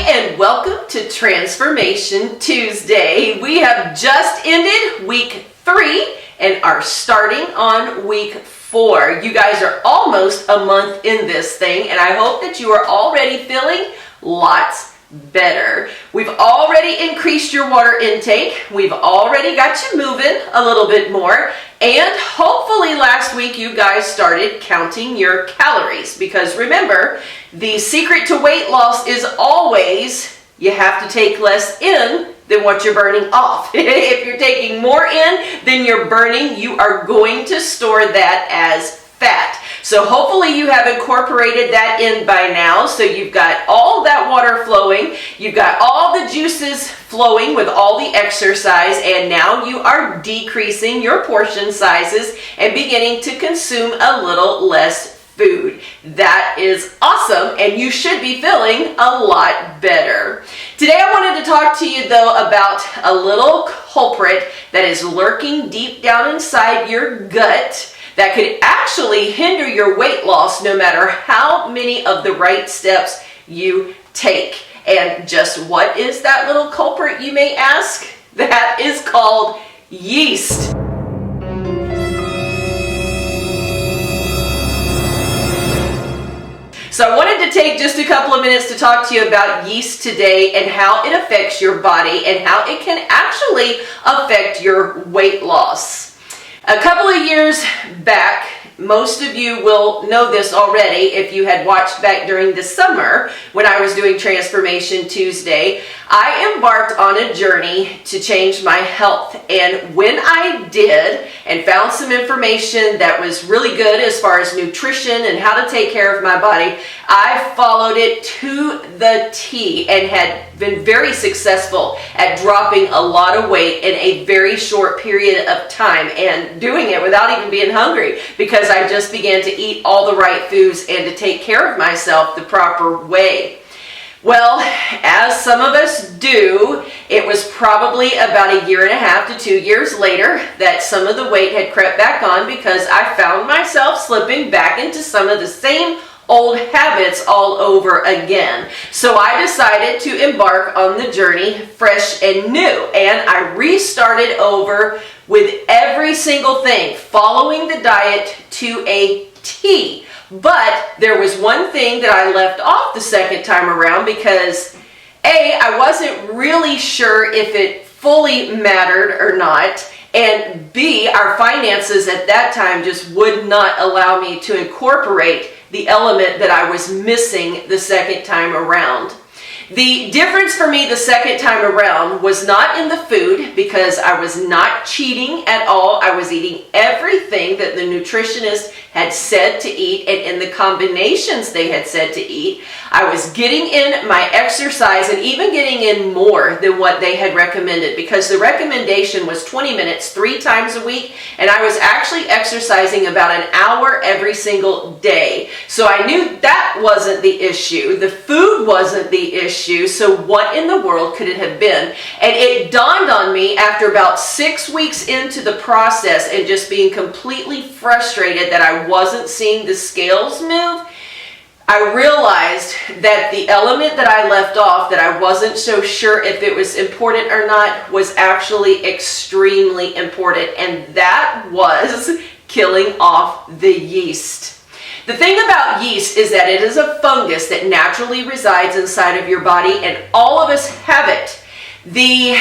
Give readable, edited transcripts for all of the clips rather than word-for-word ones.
And welcome to Transformation Tuesday. We have just ended week 3 and are starting on week 4. You guys are almost a month in this thing, and I hope that you are already feeling lots better. We've already increased your water intake. We've already got you moving a little bit more. And hopefully last week you guys started counting your calories, because remember, the secret to weight loss is always you have to take less in than what you're burning off. If you're taking more in than you're burning, you are going to store that as fat. So hopefully you have incorporated that in by now. So you've got all that water flowing, you've got all the juices flowing with all the exercise, and now you are decreasing your portion sizes and beginning to consume a little less food. That is awesome, and you should be feeling a lot better. Today I wanted to talk to you though about a little culprit that is lurking deep down inside your gut that could actually hinder your weight loss no matter how many of the right steps you take. And just what is that little culprit, you may ask? That is called yeast. So I wanted to take just a couple of minutes to talk to you about yeast today and how it affects your body and how it can actually affect your weight loss. A couple of years back, most of you will know this already if you had watched back during the summer when I was doing Transformation Tuesday. I embarked on a journey to change my health, and when I did and found some information that was really good as far as nutrition and how to take care of my body, I followed it to the T and had been very successful at dropping a lot of weight in a very short period of time, and doing it without even being hungry, because I just began to eat all the right foods and to take care of myself the proper way. Well, as some of us do, it was probably about 1.5 to 2 years later that some of the weight had crept back on, because I found myself slipping back into some of the same old habits all over again. So I decided to embark on the journey fresh and new, and I restarted over with every single thing, following the diet to a T. But there was one thing that I left off the second time around, because A, I wasn't really sure if it fully mattered or not, and B, our finances at that time just would not allow me to incorporate the element that I was missing the second time around. The difference for me the second time around was not in the food, because I was not cheating at all. I was eating everything that the nutritionist had said to eat, and in the combinations they had said to eat. I was getting in my exercise, and even getting in more than what they had recommended, because the recommendation was 20 minutes 3 times a week, and I was actually exercising about an hour every single day. So I knew that wasn't the issue. The food wasn't the issue. So what in the world could it have been? And it dawned on me after about 6 weeks into the process and just being completely frustrated that I wasn't seeing the scales move. I realized that the element that I left off, that I wasn't so sure if it was important or not, was actually extremely important, and that was killing off the yeast. The thing about yeast is that it is a fungus that naturally resides inside of your body, and all of us have it. The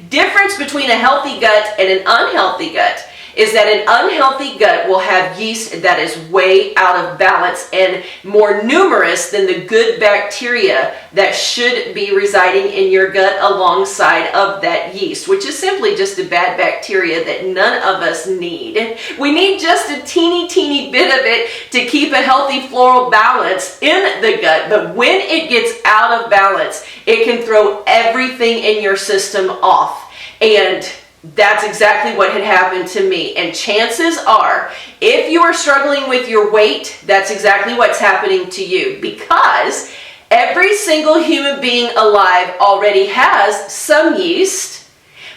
difference between a healthy gut and an unhealthy gut is that an unhealthy gut will have yeast that is way out of balance and more numerous than the good bacteria that should be residing in your gut alongside of that yeast, which is simply just a bad bacteria that none of us need. We need just a teeny bit of it to keep a healthy floral balance in the gut, but when it gets out of balance, it can throw everything in your system off. And That's exactly what had happened to me. And chances are, if you are struggling with your weight, that's exactly what's happening to you, because every single human being alive already has some yeast,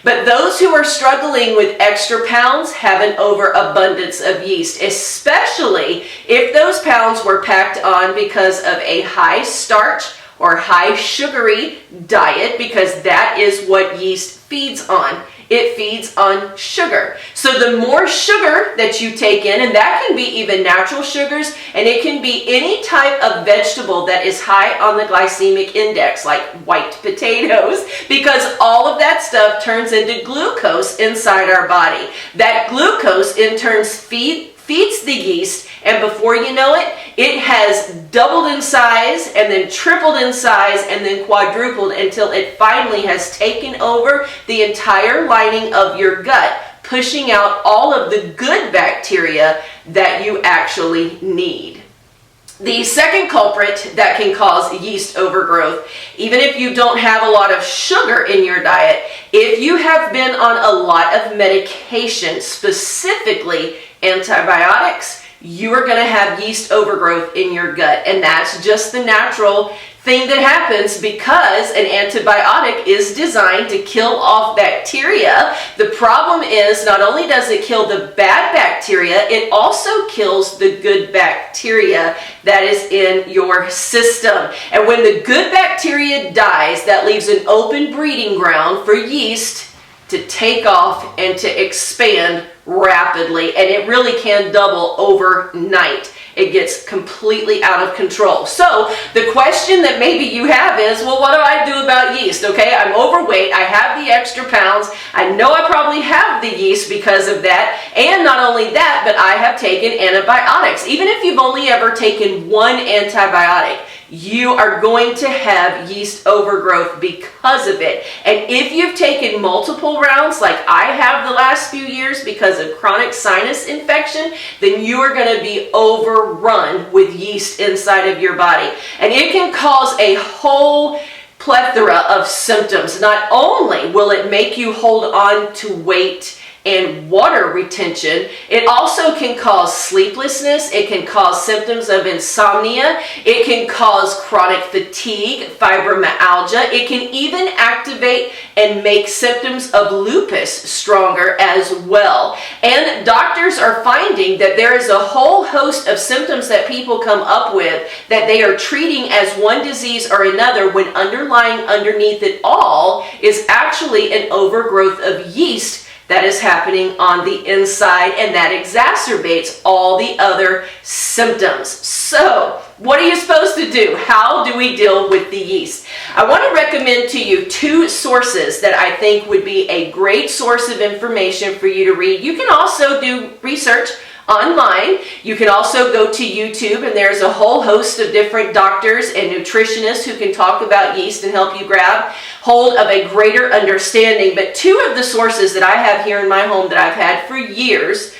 but those who are struggling with extra pounds have an overabundance of yeast, especially if those pounds were packed on because of a high starch or high sugary diet, because that is what yeast feeds on. It feeds on sugar. So the more sugar that you take in, and that can be even natural sugars, and it can be any type of vegetable that is high on the glycemic index, like white potatoes, because all of that stuff turns into glucose inside our body. That glucose in turn feeds the yeast, and before you know it, it has doubled in size and then tripled in size and then quadrupled until it finally has taken over the entire lining of your gut, pushing out all of the good bacteria that you actually need. The second culprit that can cause yeast overgrowth, even if you don't have a lot of sugar in your diet, if you have been on a lot of medication, specifically antibiotics, you are going to have yeast overgrowth in your gut. And that's just the natural thing that happens because an antibiotic is designed to kill off bacteria. The problem is, not only does it kill the bad bacteria, it also kills the good bacteria that is in your system. And when the good bacteria dies, that leaves an open breeding ground for yeast to take off and to expand rapidly, and it really can double overnight. It gets completely out of control. So the question that maybe you have is, well, what do I do about yeast? Okay, I'm overweight, I have the extra pounds, I know I probably have the yeast because of that, and not only that, but I have taken antibiotics. Even if you've only ever taken one antibiotic, you are going to have yeast overgrowth because of it. And if you've taken multiple rounds, like I have the last few years because of chronic sinus infection, then you are going to be overrun with yeast inside of your body. And it can cause a whole plethora of symptoms. Not only will it make you hold on to weight and water retention, it also can cause sleeplessness, it can cause symptoms of insomnia, it can cause chronic fatigue, fibromyalgia, it can even activate and make symptoms of lupus stronger as well. And doctors are finding that there is a whole host of symptoms that people come up with that they are treating as one disease or another, when underlying underneath it all is actually an overgrowth of yeast that is happening on the inside, and that exacerbates all the other symptoms. So, what are you supposed to do? How do we deal with the yeast? I want to recommend to you two sources that I think would be a great source of information for you to read. You can also do research online. You can also go to YouTube, and there's a whole host of different doctors and nutritionists who can talk about yeast and help you grab hold of a greater understanding. But two of the sources that I have here in my home that I've had for years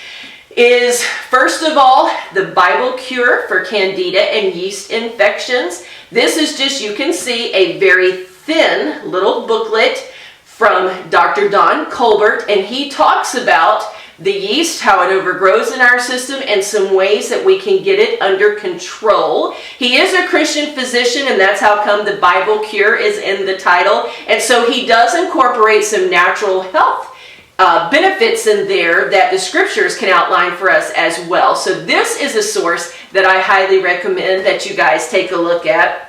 is, first of all, the Bible Cure for Candida and Yeast Infections. This is just, you can see, a very thin little booklet from Dr. Don Colbert, and he talks about the yeast, how it overgrows in our system, and some ways that we can get it under control. He is a Christian physician, and that's how come the Bible Cure is in the title. And so he does incorporate some natural health benefits in there that the scriptures can outline for us as well. So this is a source that I highly recommend that you guys take a look at.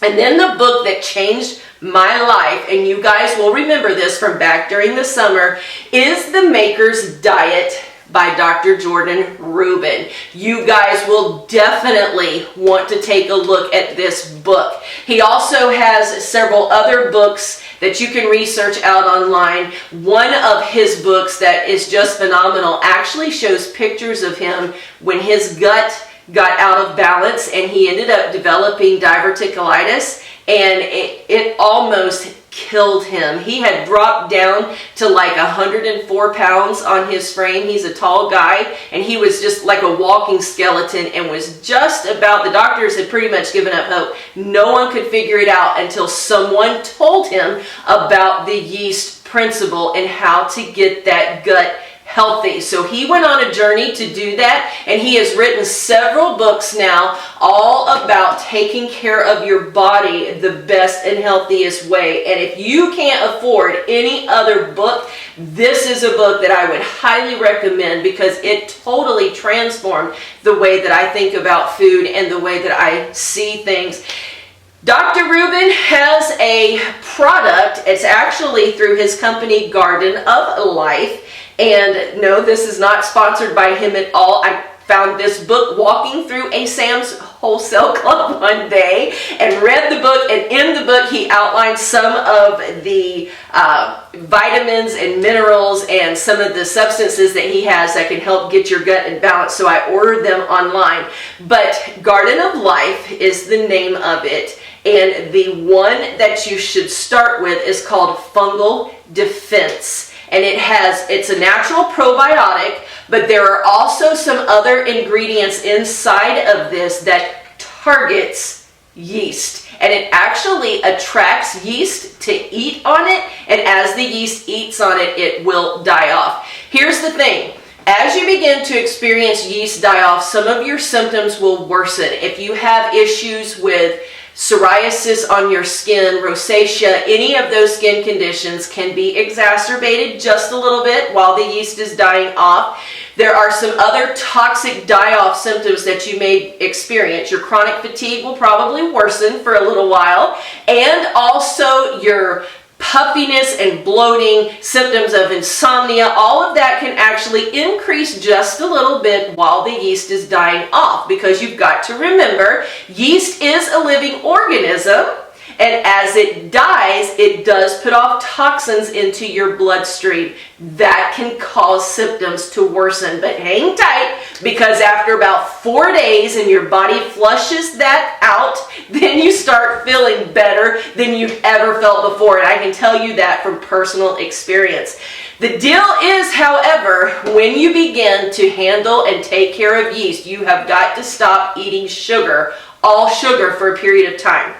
And then the book that changed my life, and you guys will remember this from back during the summer, is The Maker's Diet by Dr. Jordan Rubin. You guys will definitely want to take a look at this book. He also has several other books that you can research out online. One of his books that is just phenomenal actually shows pictures of him when his gut got out of balance and he ended up developing diverticulitis, and it almost killed him. He had dropped down to like 104 pounds on his frame. He's a tall guy, and he was just like a walking skeleton and was just about, the doctors had pretty much given up hope. No one could figure it out until someone told him about the yeast principle in how to get that gut healthy. So he went on a journey to do that, and he has written several books now all about taking care of your body the best and healthiest way. And if you can't afford any other book, this is a book that I would highly recommend, because it totally transformed the way that I think about food and the way that I see things. Dr. Rubin has a product. It's actually through his company Garden of Life. And no, this is not sponsored by him at all. I found this book walking through a Sam's Wholesale Club one day and read the book. And in the book, he outlined some of the vitamins and minerals and some of the substances that he has that can help get your gut in balance. So I ordered them online. But Garden of Life is the name of it. And the one that you should start with is called Fungal Defense. And it's a natural probiotic, but there are also some other ingredients inside of this that targets yeast. And it actually attracts yeast to eat on it, and as the yeast eats on it, it will die off. Here's the thing. As you begin to experience yeast die off, some of your symptoms will worsen. If you have issues with psoriasis on your skin, rosacea, any of those skin conditions can be exacerbated just a little bit while the yeast is dying off. There are some other toxic die-off symptoms that you may experience. Your chronic fatigue will probably worsen for a little while, and also your puffiness and bloating, symptoms of insomnia, all of that can actually increase just a little bit while the yeast is dying off, because you've got to remember, yeast is a living organism, and as it dies, it does put off toxins into your bloodstream. That can cause symptoms to worsen, but hang tight, because after about 4 days and your body flushes that out, then you start feeling better than you've ever felt before. And I can tell you that from personal experience. The deal is, however, when you begin to handle and take care of yeast, you have got to stop eating sugar, all sugar, for a period of time.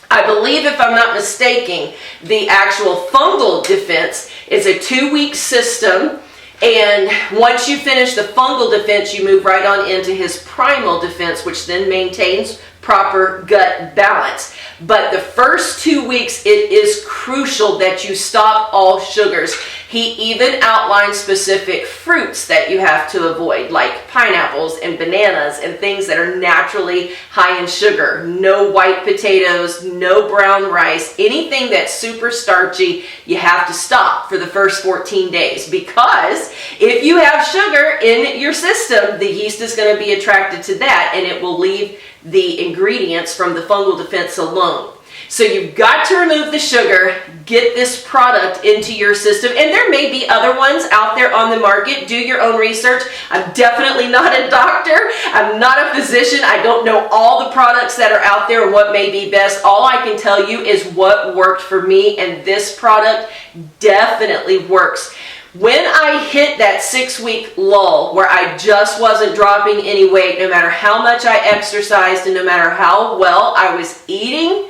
I believe, if I'm not mistaken, the actual Fungal Defense is a 2-week system, and once you finish the Fungal Defense, you move right on into his Primal Defense, which then maintains proper gut balance. But the first 2 weeks, it is crucial that you stop all sugars. He even outlines specific fruits that you have to avoid, like pineapples and bananas and things that are naturally high in sugar. No white potatoes, no brown rice, anything that's super starchy, you have to stop for the first 14 days. Because if you have sugar in your system, the yeast is going to be attracted to that, and it will leave the ingredients from the Fungal Defense alone. So you've got to remove the sugar, get this product into your system, and there may be other ones out there on the market. Do your own research. I'm definitely not a doctor. I'm not a physician. I don't know all the products that are out there and what may be best. All I can tell you is what worked for me, and this product definitely works. When I hit that 6-week lull where I just wasn't dropping any weight, no matter how much I exercised and no matter how well I was eating,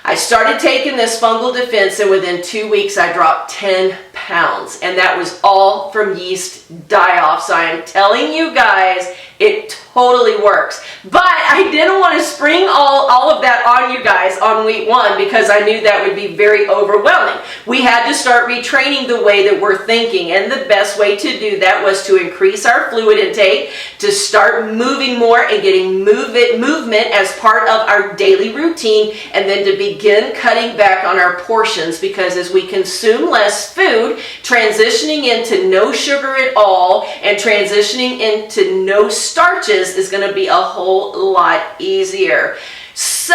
I started taking this Fungal Defense, and within 2 weeks I dropped 10 pounds, and that was all from yeast die-off. So I am telling you guys, it totally works. But I didn't want to spring all of that on you guys on week 1, because I knew that would be very overwhelming. We had to start retraining the way that we're thinking, and the best way to do that was to increase our fluid intake, to start moving more and getting movement as part of our daily routine, and then to begin cutting back on our portions, because as we consume less food, transitioning into no sugar at all and transitioning into no starches is going to be a whole lot easier. So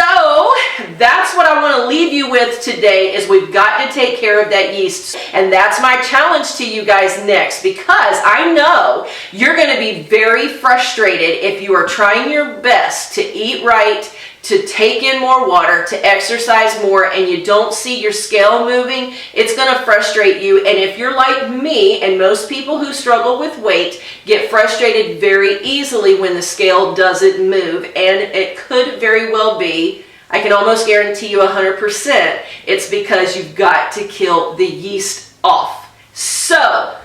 that's what I want to leave you with today, is we've got to take care of that yeast. And that's my challenge to you guys next, because I know you're going to be very frustrated if you are trying your best to eat right, to take in more water, to exercise more, and you don't see your scale moving. It's going to frustrate you. And if you're like me, and most people who struggle with weight get frustrated very easily when the scale doesn't move, and it could very well be, I can almost guarantee you 100%, it's because you've got to kill the yeast off. So,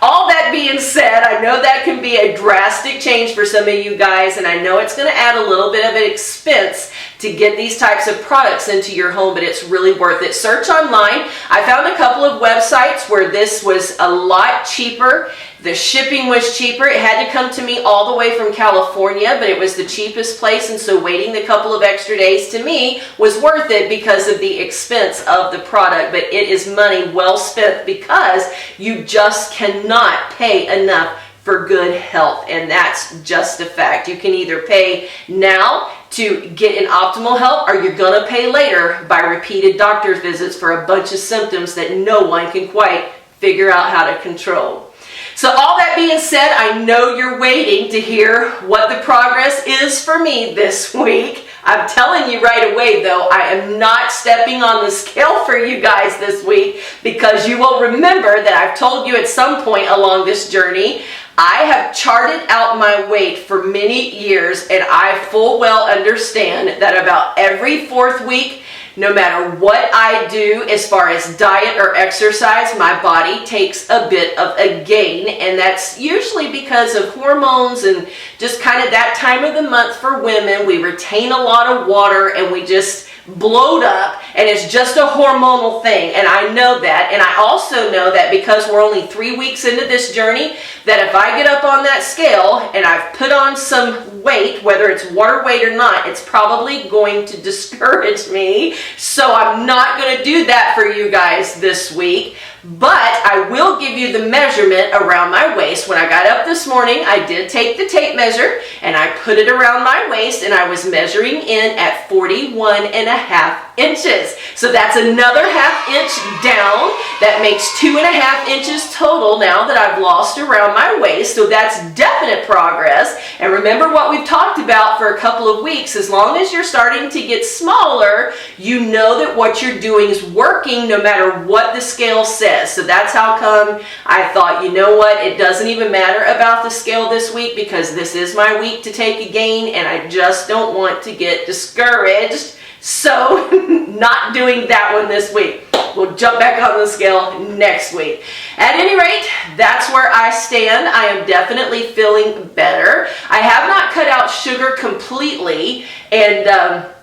all that being said, I know that can be a drastic change for some of you guys, and I know it's going to add a little bit of an expense to get these types of products into your home, but it's really worth it. Search online. I found a couple of websites where this was a lot cheaper. The shipping was cheaper. It had to come to me all the way from California, but it was the cheapest place, and so waiting the couple of extra days to me was worth it because of the expense of the product. But it is money well spent because you just cannot pay enough for good health, and that's just a fact. You can either pay now to get an optimal health, or you're gonna pay later by repeated doctor's visits for a bunch of symptoms that no one can quite figure out how to control. So all that being said, I know you're waiting to hear what the progress is for me this week. I'm telling you right away though, I am not stepping on the scale for you guys this week, because you will remember that I've told you at some point along this journey, I have charted out my weight for many years, and I full well understand that about every 4th week, no matter what I do as far as diet or exercise, my body takes a bit of a gain, and that's usually because of hormones and just kind of that time of the month for women. We retain a lot of water and we just bloat up, and it's just a hormonal thing, and I know that. And I also know that because we're only 3 weeks into this journey, that if I get up on that scale and I've put on some weight, whether it's water weight or not, it's probably going to discourage me. So I'm not going to do that for you guys this week. But I will give you the measurement around my waist. When I got up this morning, I did take the tape measure and I put it around my waist, and I was measuring in at 41.5 inches. So that's another ½ inch down. That makes 2.5 inches total now that I've lost around my waist. So that's definite progress. And remember what we've talked about for a couple of weeks. As long as you're starting to get smaller, you know that what you're doing is working no matter what the scale says. So that's how come I thought, you know what, it doesn't even matter about the scale this week, because this is my week to take a gain, and I just don't want to get discouraged. So not doing that one this week. We'll jump back on the scale next week. At any rate, that's where I stand. I am definitely feeling better. I have not cut out sugar completely, and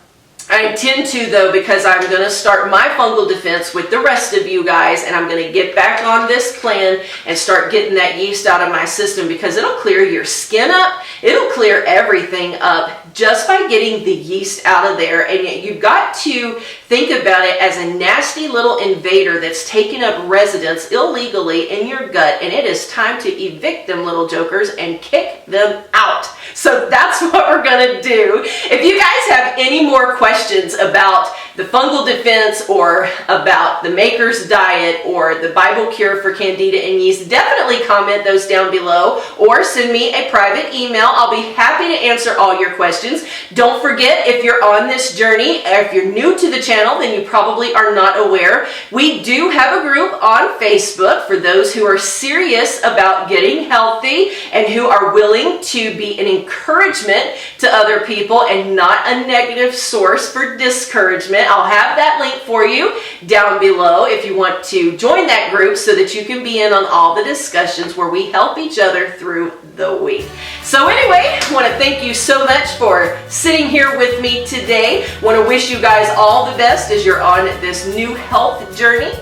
I intend to though, because I'm going to start my fungal defense with the rest of you guys, and I'm going to get back on this plan and start getting that yeast out of my system, because it'll clear your skin up. It'll clear everything up just by getting the yeast out of there. And yet you've got to think about it as a nasty little invader that's taken up residence illegally in your gut, and it is time to evict them little jokers and kick them out. So that's what we're going to do. If you guys have any more questions about the fungal defense, or about the maker's diet, or the Bible cure for candida and yeast, definitely comment those down below or send me a private email. I'll be happy to answer all your questions. Don't forget, if you're on this journey, if you're new to the channel, then you probably are not aware, we do have a group on Facebook for those who are serious about getting healthy and who are willing to be an encouragement to other people and not a negative source for discouragement. I'll have that link for you down below if you want to join that group, so that you can be in on all the discussions where we help each other through the week. So anyway, I want to thank you so much for sitting here with me today. I want to wish you guys all the best as you're on this new health journey,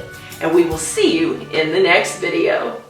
and we will see you in the next video.